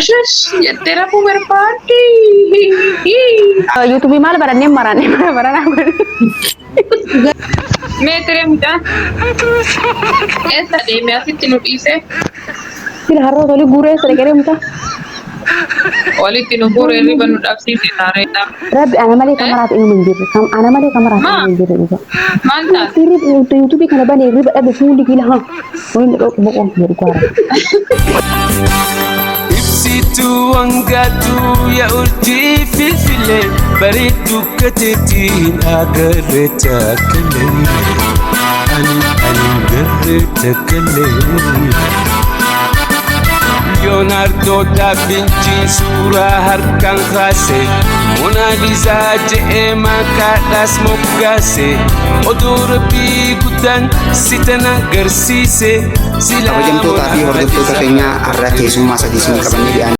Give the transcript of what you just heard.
Shush, yettera puber party. YouTube maal barannee marannee baranaa Meetiree mucaa eessa deemee asitti nu dhiise? sila harroota olii guuree sadaqaree muta. Walitti nu guuree riba nu dhabsiise taareedha. Rabbi ana malee kamaraatu inni hin jirre. Ana malee kamaraatu inni hin jirre dhuga. Maal taate? YouTube kana banee riba dhabe fuulli kila haa. Waliin dhaqu boqoon jiru gaara. Ibsitu wangatu ya urjii filfile bareedu kateetiin agarre takkale ani garre takkale Leonardo da Vinci suuraa harkaan kaase Mona Lisa je'ee maqaadhaas moggaase oduu rabbii guddaan sitan agarsiise Kabajamtootaa fi hordoftoota keenyaa har'a keessummaa sadii isin qabannee dhiyaanne.